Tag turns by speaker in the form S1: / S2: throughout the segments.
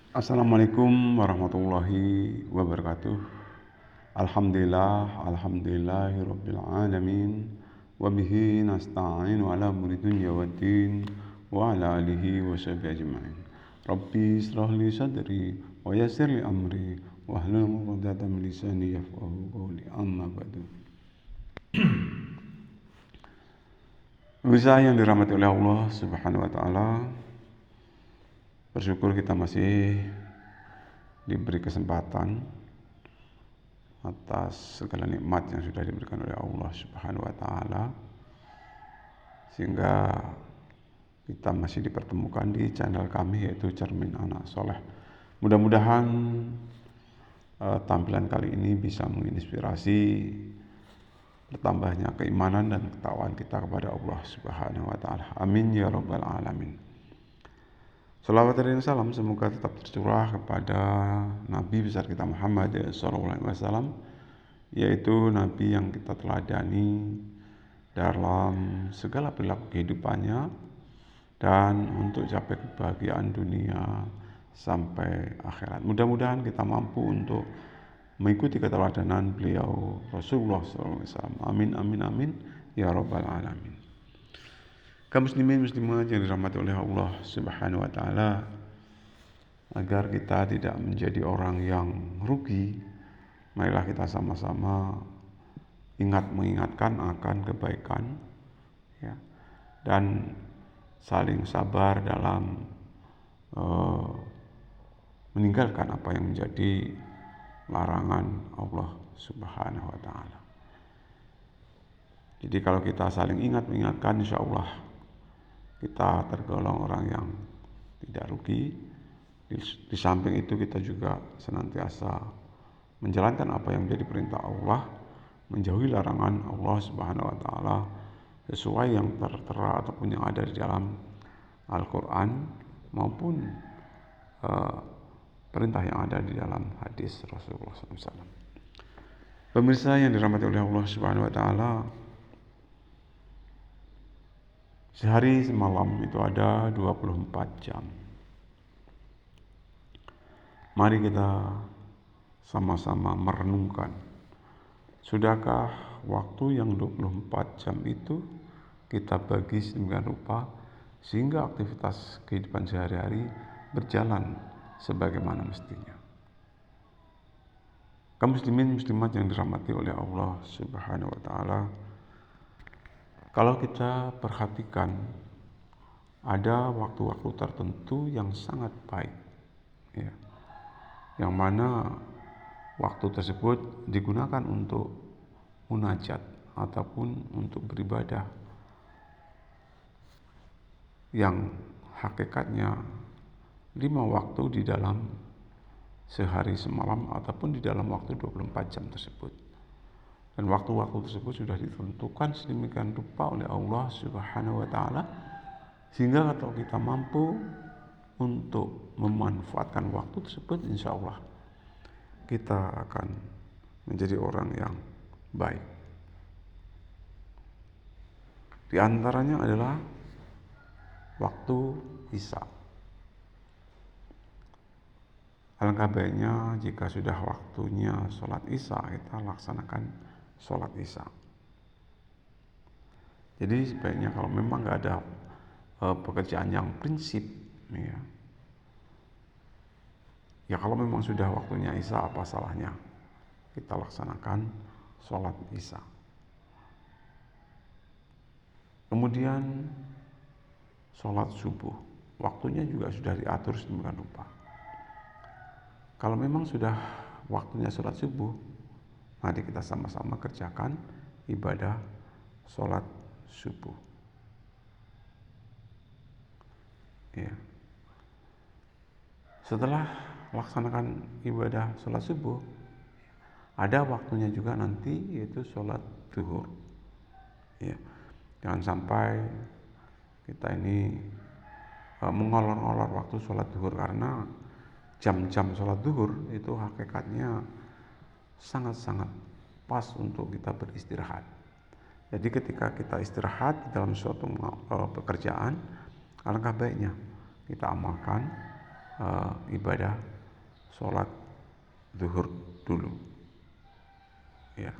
S1: Assalamualaikum warahmatullahi wabarakatuh. Alhamdulillahirabbil alamin. Wa bihi nasta'inu ala umuri dunya waddin wa ala alihi wa sahbihi ajma'in. Rabbi israh li sadri wa yassir li amri wa hlul 'uqdatam min lisani yafqahu qawli. Amma ba'du. Pemirsa yang dirahmati oleh Allah Subhanahu wa taala, bersyukur kita masih diberi kesempatan atas segala nikmat yang sudah diberikan oleh Allah Subhanahu wa taala, sehingga kita masih dipertemukan di channel kami, yaitu Cermin Anak Soleh. Mudah-mudahan tampilan kali ini bisa menginspirasi bertambahnya keimanan dan ketakwaan kita kepada Allah Subhanahu wa taala. Amin ya rabbal alamin. Salawat dan salam semoga tetap tercurah kepada Nabi besar kita Muhammad SAW, yaitu Nabi yang kita teladani dalam segala perilaku kehidupannya, dan untuk capai kebahagiaan dunia sampai akhirat. Mudah-mudahan kita mampu untuk mengikuti keteladanan beliau Rasulullah SAW. Amin amin amin ya rabbal alamin. Kaum muslimin muslimat yang dirahmati oleh Allah Subhanahu wa taala, agar kita tidak menjadi orang yang rugi, marilah kita sama-sama mengingatkan akan kebaikan, ya, dan saling sabar dalam meninggalkan apa yang menjadi larangan Allah Subhanahu wa taala. Jadi kalau kita saling mengingatkan, insya Allah kita tergolong orang yang tidak rugi. Di samping itu kita juga senantiasa menjalankan apa yang menjadi perintah Allah, menjauhi larangan Allah Subhanahu wa taala sesuai yang tertera ataupun yang ada di dalam Al-Quran maupun perintah yang ada di dalam hadis Rasulullah SAW. Pemirsa yang dirahmati oleh Allah Subhanahu wa taala, sehari semalam itu ada 24 jam. Mari kita sama-sama merenungkan, sudahkah waktu yang 24 jam itu kita bagi sedemikian rupa sehingga aktivitas kehidupan sehari-hari berjalan sebagaimana mestinya. Kaum muslimin muslimat yang dirahmati oleh Allah Subhanahu wa taala, kalau kita perhatikan, ada waktu-waktu tertentu yang sangat baik, ya, yang mana waktu tersebut digunakan untuk munajat ataupun untuk beribadah, yang hakikatnya 5 waktu di dalam sehari semalam ataupun di dalam waktu 24 jam tersebut. Dan waktu-waktu tersebut sudah ditentukan sedemikian rupa oleh Allah Subhanahu wa taala, sehingga kalau kita mampu untuk memanfaatkan waktu tersebut, insya Allah kita akan menjadi orang yang baik. Di antaranya adalah waktu Isya. Alangkah baiknya jika sudah waktunya sholat Isya, kita laksanakan sholat Isya. Jadi sebaiknya kalau memang nggak ada pekerjaan yang prinsip, ya kalau memang sudah waktunya Isya, apa salahnya kita laksanakan sholat Isya. Kemudian sholat subuh, waktunya juga sudah diatur sedemikian rupa. Kalau memang sudah waktunya sholat subuh, mari kita sama-sama kerjakan ibadah sholat subuh. Ya. Setelah laksanakan ibadah sholat subuh, ada waktunya juga nanti, yaitu sholat zuhur. Ya. Jangan sampai kita ini mengolor-olor waktu sholat zuhur, karena jam-jam sholat zuhur itu hakikatnya sangat-sangat pas untuk kita beristirahat. Jadi ketika kita istirahat dalam suatu pekerjaan, alangkah baiknya kita amalkan ibadah sholat zuhur dulu. Ya.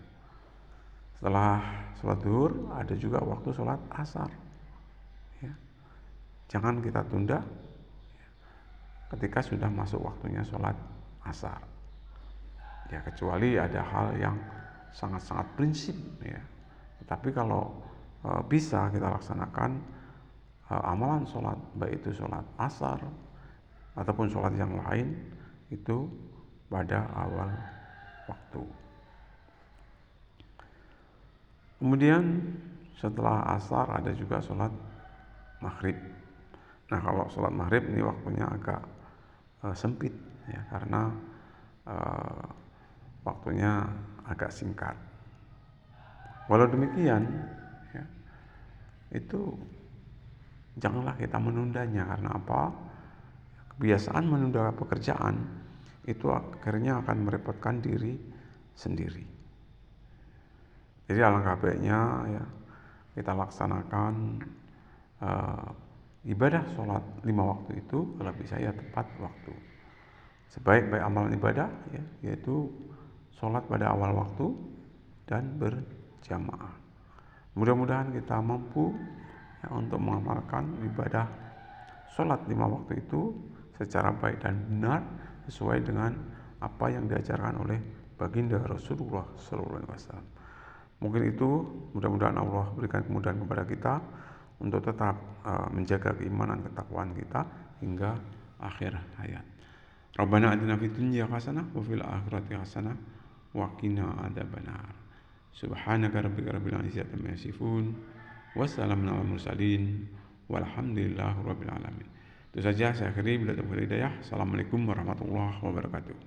S1: Setelah sholat zuhur ada juga waktu sholat asar. Ya. Jangan kita tunda ketika sudah masuk waktunya sholat asar. Ya, kecuali ada hal yang sangat-sangat prinsip, ya. Tapi kalau bisa kita laksanakan amalan sholat, baik itu sholat asar ataupun sholat yang lain, itu pada awal waktu. Kemudian setelah asar ada juga sholat maghrib. Nah, kalau sholat maghrib ini waktunya agak sempit, ya, karena waktunya agak singkat. Walau demikian, ya, itu janganlah kita menundanya. Karena apa? Kebiasaan menunda pekerjaan itu akhirnya akan merepotkan diri sendiri. Jadi alangkah baiknya, ya, kita laksanakan ibadah sholat 5 waktu itu kalau bisa ya tepat waktu. Sebaik-baik amalan ibadah, ya, yaitu sholat pada awal waktu dan berjamaah. Mudah-mudahan kita mampu, ya, untuk mengamalkan ibadah sholat 5 waktu itu secara baik dan benar sesuai dengan apa yang diajarkan oleh baginda Rasulullah SAW. Mungkin itu, mudah-mudahan Allah berikan kemudahan kepada kita untuk tetap menjaga keimanan ketakwaan kita hingga akhir hayat. Rabbana atina fid dunya hasanah wa fil akhirati hasanah wa qina adzabannar. Subhanaka rabbika rabbil izzati amma yasifun. Wassalamun alal mursalin walhamdulillahi rabbil alamin. Itu saja saya akhiri, bila taufiq hidayah. Assalamualaikum warahmatullahi wabarakatuh.